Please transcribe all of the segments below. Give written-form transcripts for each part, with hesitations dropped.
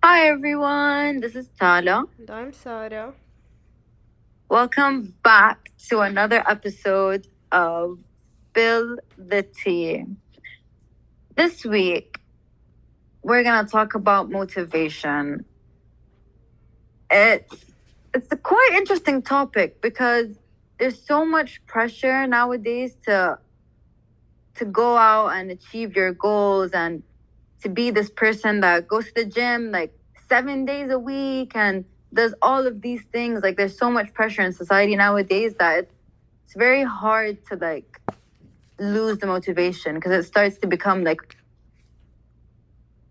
Hi everyone, this is Tala. And I'm Sarah. Welcome back to another episode of Spill the Tea. This week, we're gonna talk about motivation. It's it's a quite interesting topic because there's so much pressure nowadays to go out and achieve your goals and to be this person that goes to the gym like 7 days a week and does all of these things. Like there's so much pressure in society nowadays that it's very hard to like lose the motivation because it starts to become like,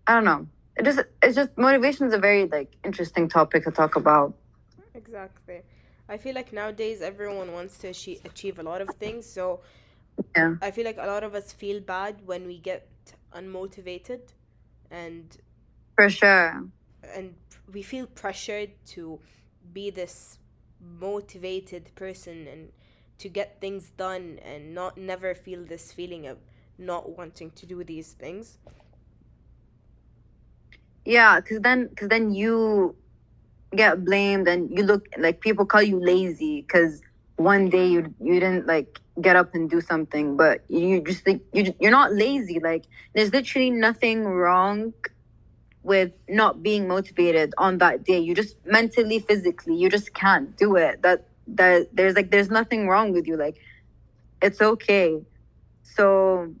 I don't know. It's just motivation is a very like interesting topic to talk about. Exactly. I feel like nowadays everyone wants to achieve a lot of things, so Yeah, I feel like a lot of us feel bad when we get unmotivated and for sure. and we feel pressured to be this motivated person and to get things done and not never feel this feeling of not wanting to do these things. Yeah, because then you get blamed and you look like people call you lazy because one day you didn't like get up and do something, but you just think you're not lazy. Like there's literally nothing wrong with not being motivated on that day. You just mentally, physically, you just can't do it. There's nothing wrong with you. Like it's okay. So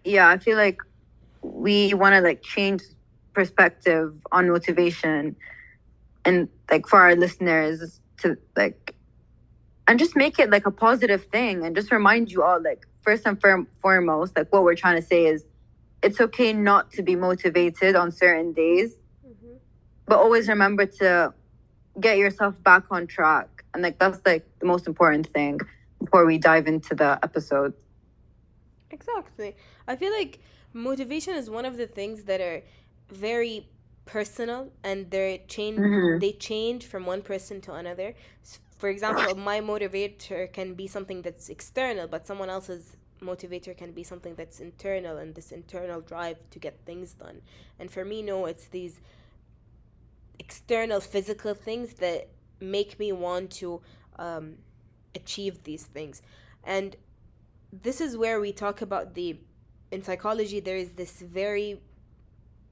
yeah, I feel like we want to like change perspective on motivation and like for our listeners to like and just make it like a positive thing and just remind you all like first and foremost like what we're trying to say is it's okay not to be motivated on certain days, Hmm. but always remember to get yourself back on track. And like that's like the most important thing before we dive into the episode. Exactly. I feel like motivation is one of the things that are very personal and Mm-hmm. they change from one person to another. For example, my motivator can be something that's external, but someone else's motivator can be something that's internal and this internal drive to get things done. And for me, no, it's these external physical things that make me want to um, achieve these things. And this is where we talk about the in psychology there is this very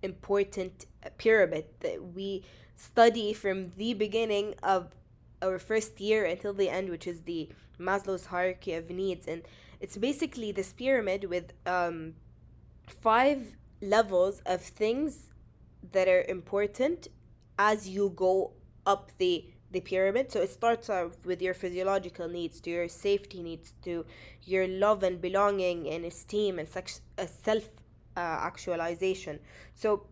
important pyramid that we study from the beginning of our first year until the end, which is the Maslow's hierarchy of needs. And it's basically this pyramid with five levels of things that are important as you go up the pyramid. So it starts out with your physiological needs, to your safety needs, to your love and belonging and esteem and self actualization. So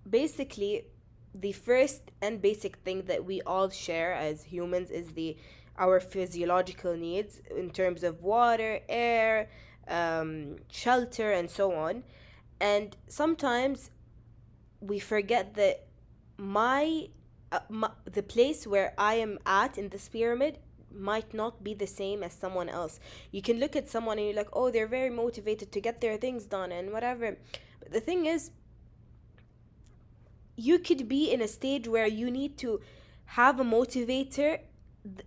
basically, the first and basic thing that we all share as humans is the our physiological needs in terms of water, air, shelter, and so on. And sometimes we forget that the place where I am at in this pyramid might not be the same as someone else. You can look at someone and you're like, oh, they're very motivated to get their things done and whatever. But the thing is, you could be in a stage where you need to have a motivator.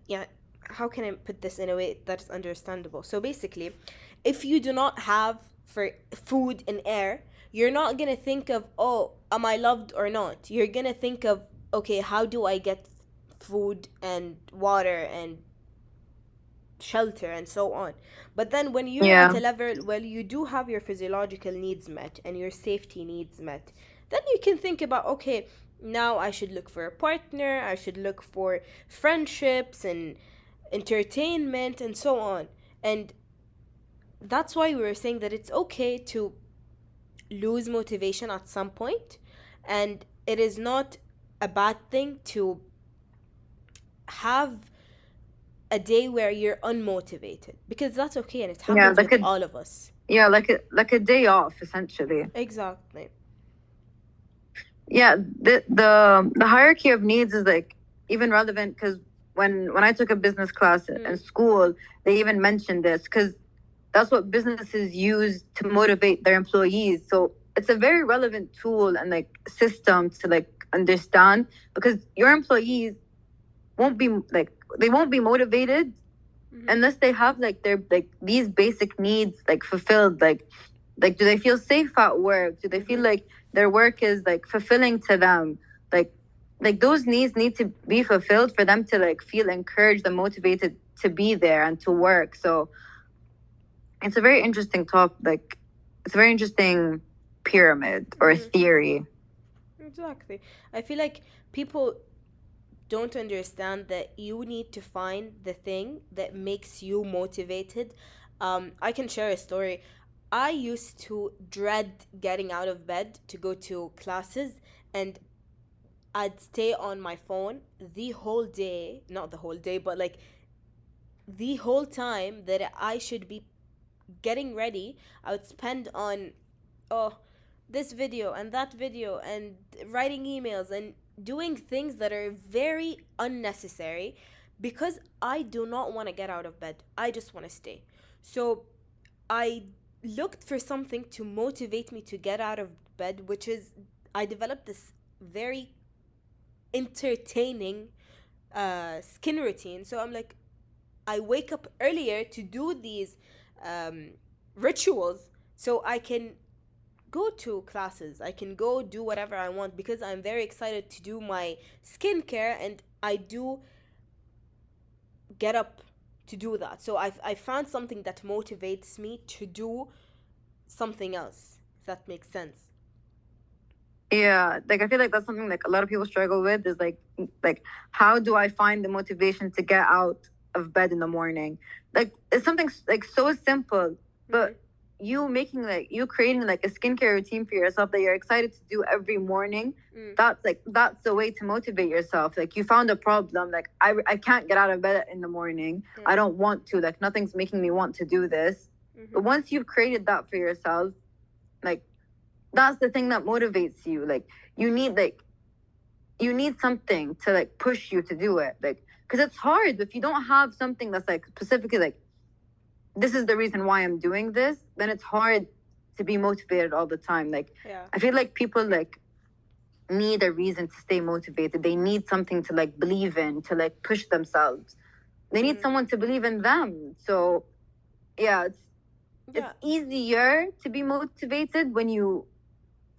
Yeah, how can I put this in a way that's understandable? So basically, if you do not have for food and air, you're not gonna think of, oh, am I loved or not? You're gonna think of, okay, how do I get food and water and shelter and so on. But then when you're at Yeah. a level where you do have your physiological needs met and your safety needs met, then you can think about, okay, now I should look for a partner, I should look for friendships and entertainment and so on. And that's why we were saying that it's okay to lose motivation at some point, and it is not a bad thing to have a day where you're unmotivated, because that's okay and it Yeah, happens with all of us. like a day off essentially. Exactly. Yeah, the hierarchy of needs is like even relevant because when I took a business class in Mm. school, they even mentioned this because that's what businesses use to motivate their employees. So it's a very relevant tool and like system to like understand, because your employees won't be like, they won't be motivated unless they have like their like these basic needs like fulfilled. Like do they feel safe at work? Do they feel like their work is like fulfilling to them? Like those needs need to be fulfilled for them to like feel encouraged and motivated to be there and to work. So it's a very interesting topic. Like it's a very interesting pyramid or theory. Exactly. I feel like people don't understand that you need to find the thing that makes you motivated. I can share a story. I used to dread getting out of bed to go to classes, and I'd stay on my phone the whole day, not the whole day, but like the whole time that I should be getting ready. I would spend on, oh, this video and that video and writing emails and doing things that are very unnecessary because I do not want to get out of bed. I just want to stay. So I looked for something to motivate me to get out of bed, which is I developed this very entertaining skin routine. So I'm like, I wake up earlier to do these um, rituals so I can go to classes. I can go do whatever I want because I'm very excited to do my skincare, and I do get up to do that. So I found something that motivates me to do something else, if that makes sense. Yeah, like I feel like that's something like a lot of people struggle with, is like how do I find the motivation to get out of bed in the morning? Like it's something like so simple, but you creating like a skincare routine for yourself that you're excited to do every morning. That's the way to motivate yourself. Like you found a problem, like I can't get out of bed in the morning. I don't want to, like nothing's making me want to do this. But once you've created that for yourself, like that's the thing that motivates you. Like you need something to like push you to do it, like because it's hard if you don't have something that's like specifically like, this is the reason why I'm doing this, then it's hard to be motivated all the time. Like I feel like people like need a reason to stay motivated. They need something to like believe in, to like push themselves. They need someone to believe in them. So yeah, it's easier to be motivated when you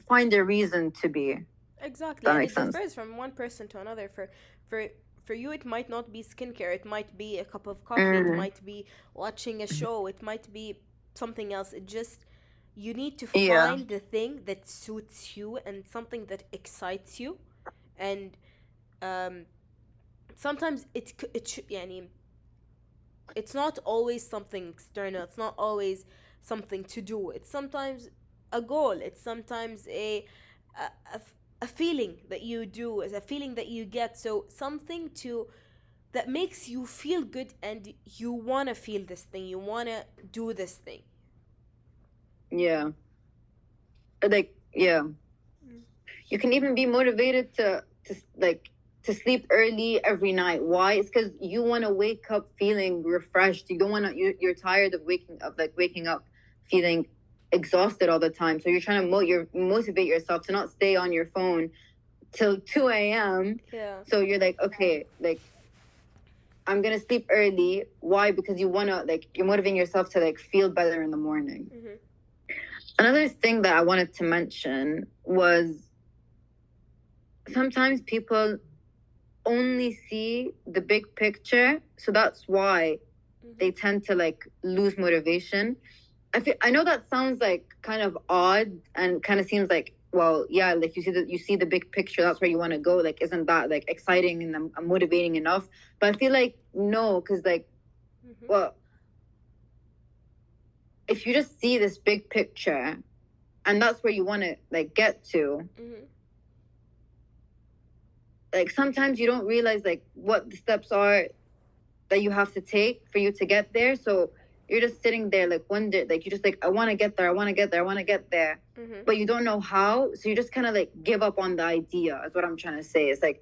find a reason to be. Exactly. And it differs from one person to another. For you, it might not be skincare. It might be a cup of coffee. It might be watching a show. It might be something else. It just, you need to find the thing that suits you and something that excites you. And sometimes it's not always something external. It's not always something to do. It's sometimes a goal. It's sometimes a feeling that you do, is a feeling that you get. So something that makes you feel good, and you want to feel this thing, you want to do this thing. You can even be motivated to sleep early every night. Why? It's because you want to wake up feeling refreshed. You don't want to, you're tired of waking up feeling exhausted all the time. So you're trying to motivate yourself to not stay on your phone till 2 a.m. So you're like, okay, like I'm gonna sleep early. Why? Because you wanna, like, you're motivating yourself to like feel better in the morning. Another thing that I wanted to mention was sometimes people only see the big picture, so that's why they tend to like lose motivation. I know that sounds like kind of odd and kind of seems like, well, yeah, like you see the big picture, that's where you want to go. Like, isn't that like exciting and motivating enough? But I feel like no, because like, well, if you just see this big picture and that's where you want to like get to, like sometimes you don't realize like what the steps are that you have to take for you to get there. So you're just sitting there like wonder, like you just like, I want to get there, but you don't know how. So you just kind of like give up on the idea, is what I'm trying to say. It's like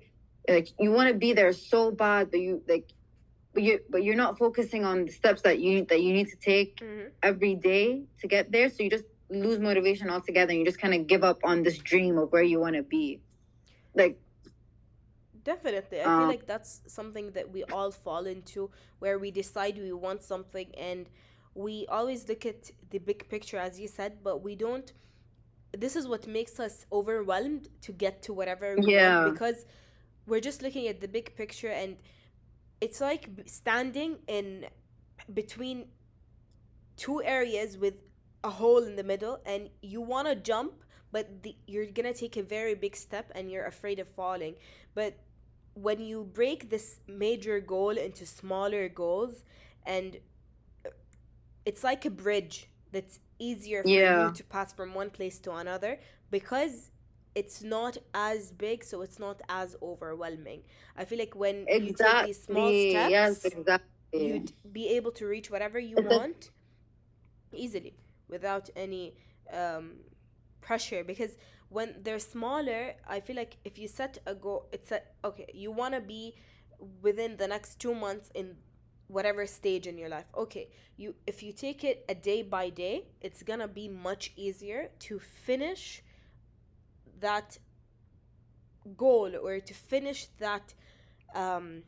you want to be there so bad, but you're not focusing on the steps that you need to take every day to get there. So lose motivation altogether and you just kind of give up on this dream of where you want to be. Like, Definitely. I feel like that's something that we all fall into, where we decide we want something and we always look at the big picture, as you said, but we don't. This is what makes us overwhelmed to get to whatever we want, yeah, because we're just looking at the big picture, and it's like standing in between two areas with a hole in the middle, and you want to jump, but you're gonna take a very big step and you're afraid of falling. But when you break this major goal into smaller goals, and it's like a bridge that's easier for you yeah, to pass from one place to another, because it's not as big, so it's not as overwhelming. I feel like when you take these small exactly. Yes, steps, exactly. you'd be able to reach whatever you It's like, want easily, without any um, pressure. Because when they're smaller, I feel like if you set a goal, it's a okay, you want to be within the next 2 months in whatever stage in your life. Okay, you if you take it a day by day, it's gonna be much easier to finish that goal, or to finish that um,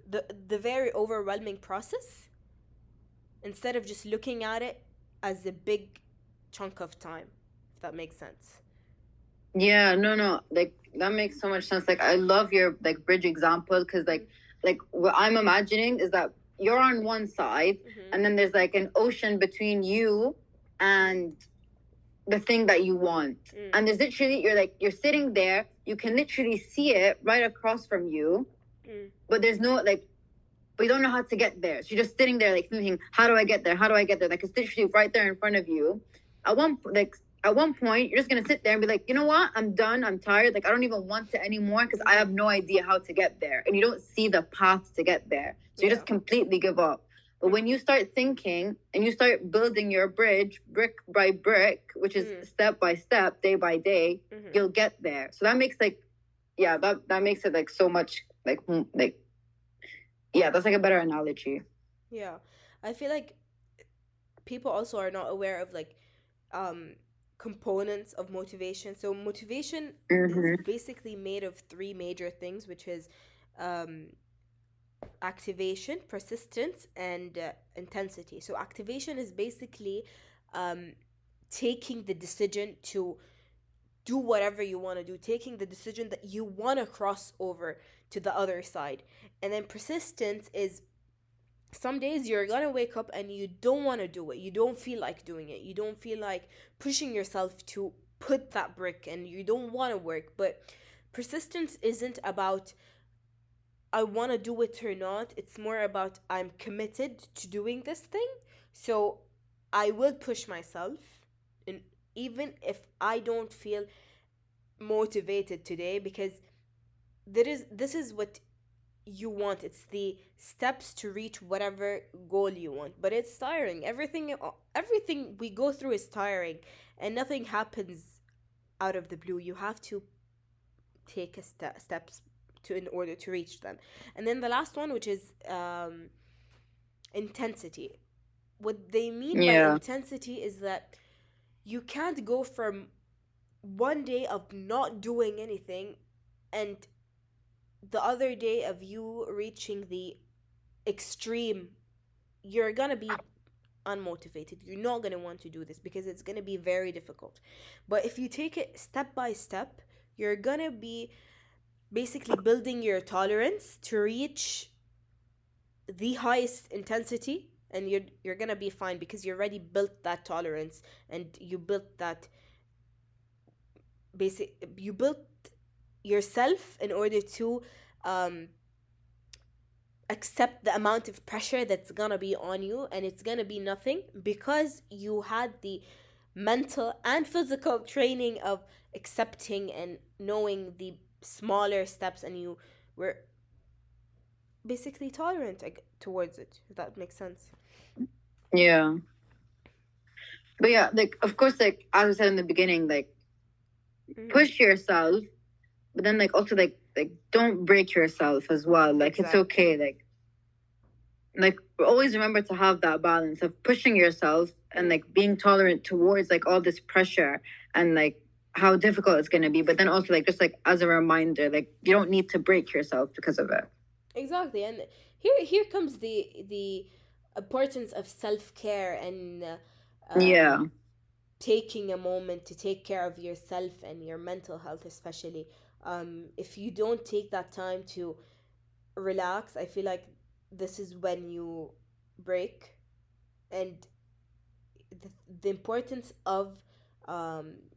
the very overwhelming process, instead of just looking at it as a big chunk of time, if that makes sense. yeah, no, like that makes so much sense. Like, I love your like bridge example because like what I'm imagining is that you're on one side, Mm-hmm. and then there's like an ocean between you and the thing that you want. And there's literally, you're sitting there, you can literally see it right across from you, but there's no like, but you don't know how to get there. So you're just sitting there like thinking, how do I get there? How do I get there? Like, it's literally right there in front of you. At one point, you're just gonna sit there and be like, you know what? I'm done. I'm tired. Like, I don't even want it anymore because I have no idea how to get there, and you don't see the path to get there. So you just completely give up. But when you start thinking and you start building your bridge brick by brick, which is step by step, day by day, you'll get there. So that makes like, yeah, that makes it like so much like, yeah, that's like a better analogy. Yeah, I feel like people also are not aware of like um components of motivation. So motivation is basically made of three major things, which is um activation, persistence, and intensity. So activation is basically um taking the decision to do whatever you want to do, taking the decision that you want to cross over to the other side. And then persistence is, some days you're gonna wake up and you don't want to do it, you don't feel like doing it, you don't feel like pushing yourself to put that brick, and you don't want to work. But persistence isn't about I want to do it or not, it's more about I'm committed to doing this thing, so I will push myself. And even if I don't feel motivated today, because this is what you want, it's the steps to reach whatever goal you want. But it's tiring, everything we go through is tiring, and nothing happens out of the blue. You have to take steps to in order to reach them. And then the last one, which is intensity. What they mean by intensity is that you can't go from one day of not doing anything and the other day of you reaching the extreme. You're gonna be unmotivated, you're not gonna want to do this because it's gonna be very difficult. But if you take it step by step, you're gonna be basically building your tolerance to reach the highest intensity, and you're gonna be fine because you already built that tolerance, and you built that you built yourself in order to um, accept the amount of pressure that's gonna be on you, and it's gonna be nothing because you had the mental and physical training of accepting and knowing the smaller steps, and you were basically tolerant towards it, if that makes sense. Yeah. But yeah, like, of course, like as I said in the beginning, like push yourself, but then like also like don't break yourself as well. Like, it's okay. Like, like always remember to have that balance of pushing yourself and like being tolerant towards like all this pressure and like how difficult it's going to be, but then also like just like as a reminder, like you don't need to break yourself because of it. Exactly, and here comes the importance of self care and Yeah. taking a moment to take care of yourself and your mental health, especially. If you don't take that time to relax, I feel like this is when you break. And the, the importance of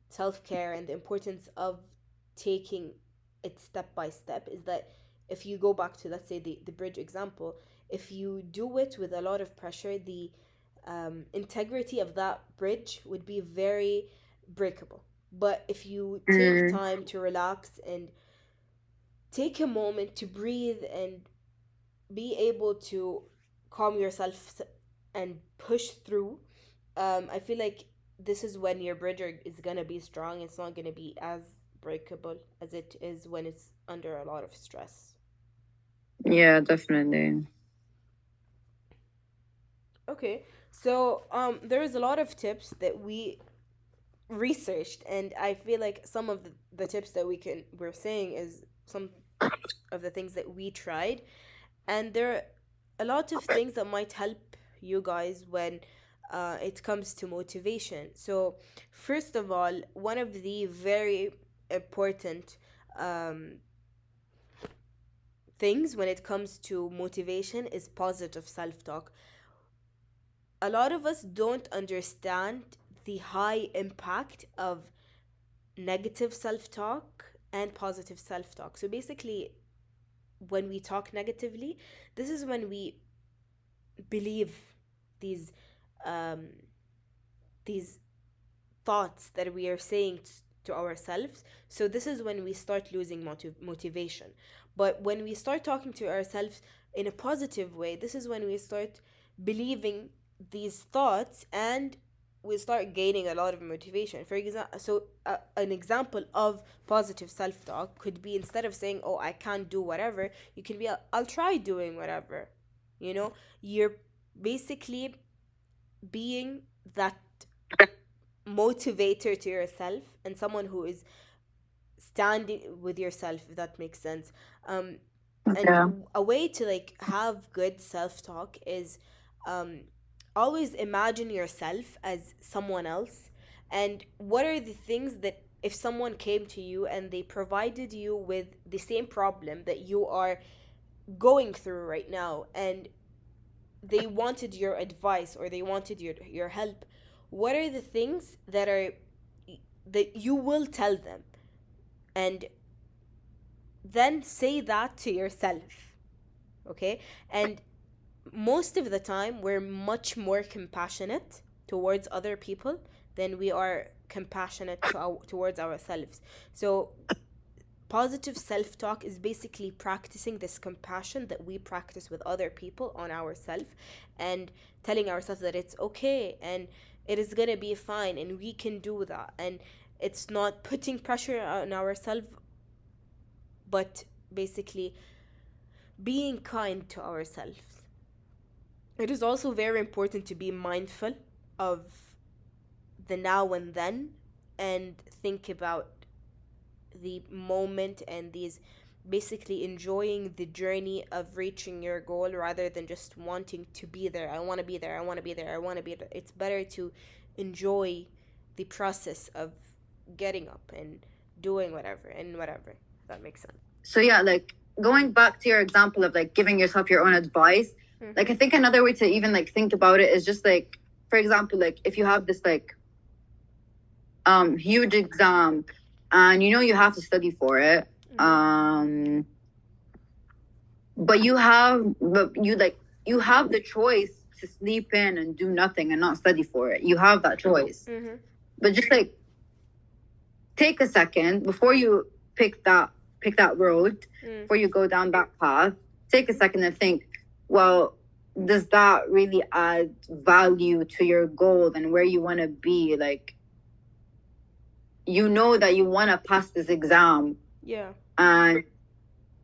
self care and the importance of taking it step by step is that if you go back to, let's say, the bridge example, if you do it with a lot of pressure, the integrity of that bridge would be very breakable. But if you take Mm. time to relax and take a moment to breathe and be able to calm yourself and push through, I feel like this is when your bridge is gonna be strong. It's not gonna be as breakable as it is when it's under a lot of stress. Yeah, definitely. Okay, so there is a lot of tips that we researched, and I feel like some of the tips that we're saying is some of the things that we tried, and there are a lot of things that might help you guys when it comes to motivation. So, first of all, one of the very important um, things when it comes to motivation is positive self talk. A lot of us don't understand the high impact of negative self talk and positive self talk. So, basically, when we talk negatively, this is when we believe these um, these thoughts that we are saying to ourselves. So this is when we start losing motivation. But when we start talking to ourselves in a positive way, this is when we start believing these thoughts and we start gaining a lot of motivation. For example, an example of positive self-talk could be, instead of saying, "Oh, I can't do whatever," you can be, "I'll try doing whatever." You know, you're basically being that motivator to yourself and someone who is standing with yourself, if that makes sense. um and Yeah. a way to like have good self-talk is um always imagine yourself as someone else, and what are the things that, if someone came to you and they provided you with the same problem that you are going through right now, and they wanted your advice or they wanted your help, what are the things that you will tell them? And then say that to yourself. Okay? And most of the time we're much more compassionate towards other people than we are compassionate towards ourselves. So positive self talk is basically practicing this compassion that we practice with other people on ourselves, and telling ourselves that it's okay and it is going to be fine and we can do that. And it's not putting pressure on ourselves, but basically being kind to ourselves. It is also very important to be mindful of the now and then and think about the moment and these, basically enjoying the journey of reaching your goal rather than just wanting to be there. I want to be there. I want to be there. I want to be there. It's better to enjoy the process of getting up and doing whatever and whatever. If that makes sense. So yeah, like going back to your example of like giving yourself your own advice, like I think another way to even like think about it is just like, for example, like if you have this like huge exam and you know you have to study for it, but you have the choice to sleep in and do nothing and not study for it. You have that choice. But just like take a second before you pick that road, before you go down that path. Take a second and think, well, does that really add value to your goal and where you want to be? Like, you know that you want to pass this exam. Yeah. And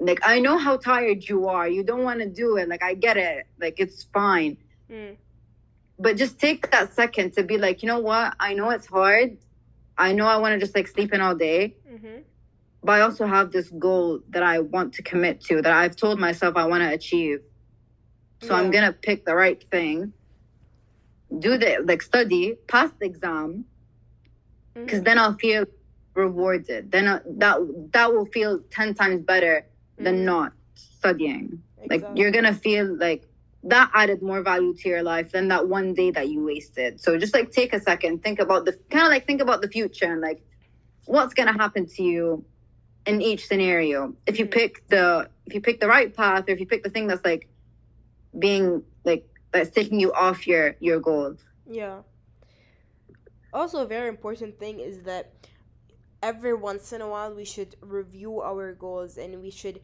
like, I know how tired you are. You don't want to do it. Like, I get it. Like, it's fine. But just take that second to be like, you know what? I know it's hard. I know I want to just like sleep in all day. But I also have this goal that I want to commit to, that I've told myself I want to achieve. So I'm going to pick the right thing, do the, like, study, pass the exam, because then I'll feel rewarded. Then that will feel 10 times better than not studying. Exactly. Like, you're going to feel like that added more value to your life than that one day that you wasted. So just like take a second, think about the future and like what's going to happen to you in each scenario. If you pick the right path, or if you pick the thing that's like being like, that's taking you off your goals. Yeah. Also, a very important thing is that every once in a while we should review our goals, and we should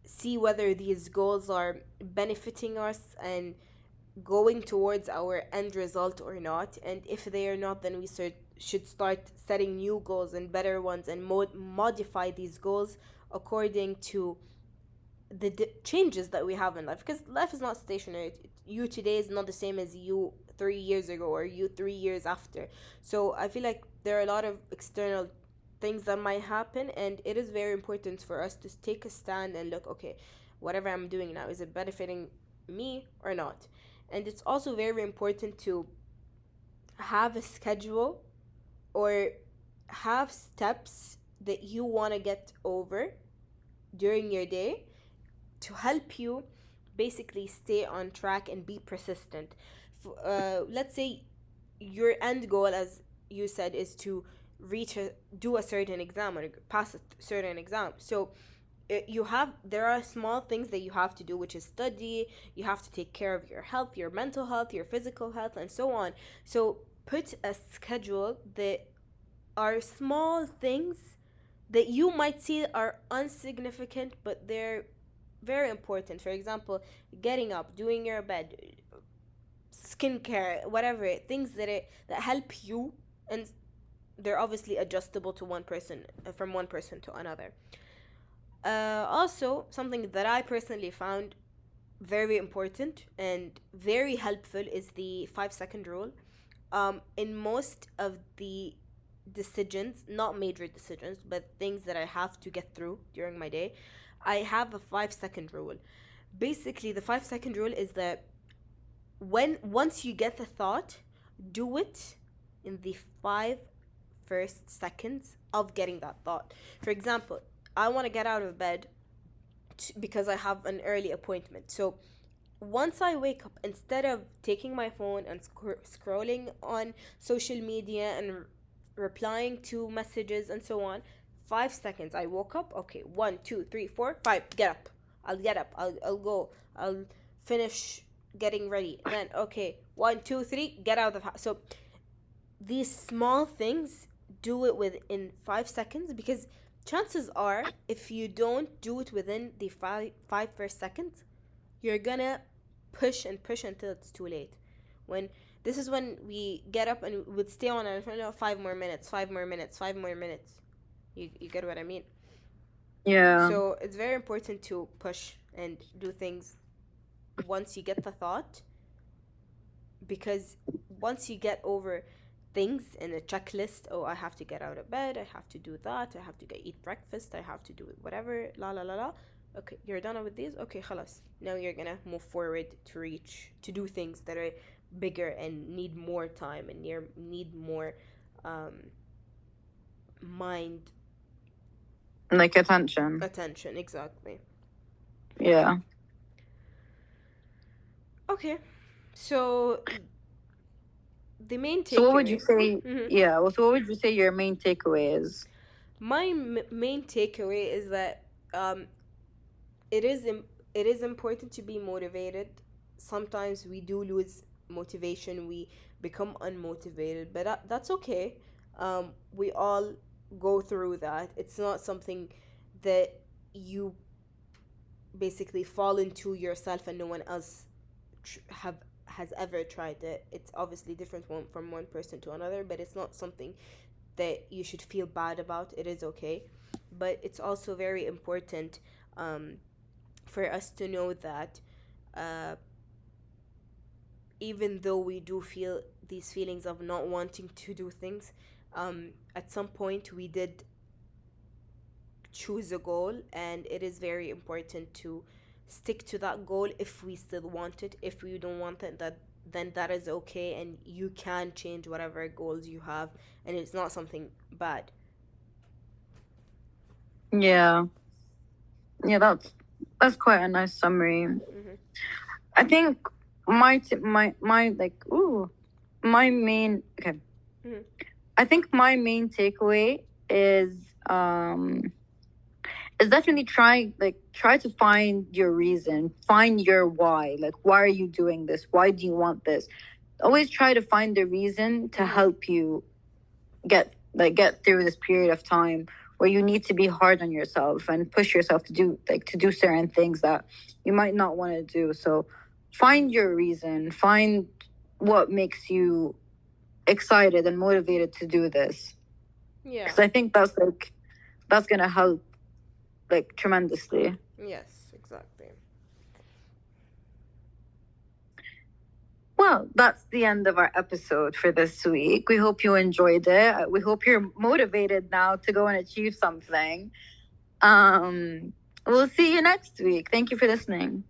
see whether these goals are benefiting us and going towards our end result or not. And if they are not, then we should start setting new goals and better ones, and modify these goals according to the changes that we have in life, because life is not stationary. You today is not the same as you 3 years ago, or you 3 years after. So I feel like there are a lot of external things that might happen, and it is very important for us to take a stand and look, okay, whatever I'm doing now, is it benefiting me or not? And it's also very important to have a schedule, or have steps that you want to get over during your day, to help you basically stay on track and be persistent. Let's say your end goal, as you said, is to do a certain exam, or pass a certain exam. So there are small things that you have to do, which is study. You have to take care of your health, your mental health, your physical health, and so on. So put a schedule that are small things that you might see are insignificant, but they're very important. For example, getting up, doing your bed, skincare, whatever, things that help you, and they're obviously adjustable to one person, from one person to another. Also, something that I personally found very important and very helpful is the 5-second rule. In most of the decisions, not major decisions, but things that I have to get through during my day, I have a 5-second rule. Basically, the 5-second rule is that once you get the thought, do it in the 5 first seconds of getting that thought. For example, I want to get out of bed because I have an early appointment. So once I wake up, instead of taking my phone and scrolling on social media and replying to messages and so on, 5 seconds. I woke up. Okay, 1, 2, 3, 4, 5. Get up. I'll get up. I'll go. I'll finish getting ready. Then, okay, 1, 2, 3. Get out of the house. So these small things, do it within 5 seconds, because chances are, if you don't do it within the 5 first seconds, you're gonna push and push until it's too late. This is when we get up and we would stay on our phone, 5 more minutes, 5 more minutes, 5 more minutes. You get what I mean? Yeah. So it's very important to push and do things once you get the thought, because once you get over things in a checklist, oh, I have to get out of bed, I have to do that, I have to eat breakfast, I have to do whatever, la la la la. Okay, you're done with these? Okay, khalas. Now you're gonna move forward to do things that are bigger and need more time and need more mind. Like attention. Attention, exactly. Yeah. Okay, so the main takeaway. So what would you say? Mm-hmm. Yeah. Well, so what would you say your main takeaway is? My main takeaway is that it is important to be motivated. Sometimes we do lose motivation. We become unmotivated, but that's okay. We all go through that. It's not something that you basically fall into yourself and no one else has ever tried it. It's obviously different from one person to another, but it's not something that you should feel bad about. It is okay, but it's also very important for us to know that uh, even though we do feel these feelings of not wanting to do things, at some point we did choose a goal, and it is very important to stick to that goal if we still want it. If we don't want it, that then that is okay, and you can change whatever goals you have, and it's not something bad. Yeah. Yeah, that's quite a nice summary. Mm-hmm. I think my like my main okay. Mm-hmm. I think my main takeaway is definitely try to find your reason, find your why. Like, why are you doing this? Why do you want this? Always try to find the reason to Mm-hmm. help you get through this period of time where you need to be hard on yourself and push yourself to do certain things that you might not want to do. So find your reason, find what makes you excited and motivated to do this, Yeah. because I think that's gonna help like tremendously. Yes, exactly. Well, that's the end of our episode for this week. We hope you enjoyed it. We hope you're motivated now to go and achieve something. We'll see you next week. Thank you for listening.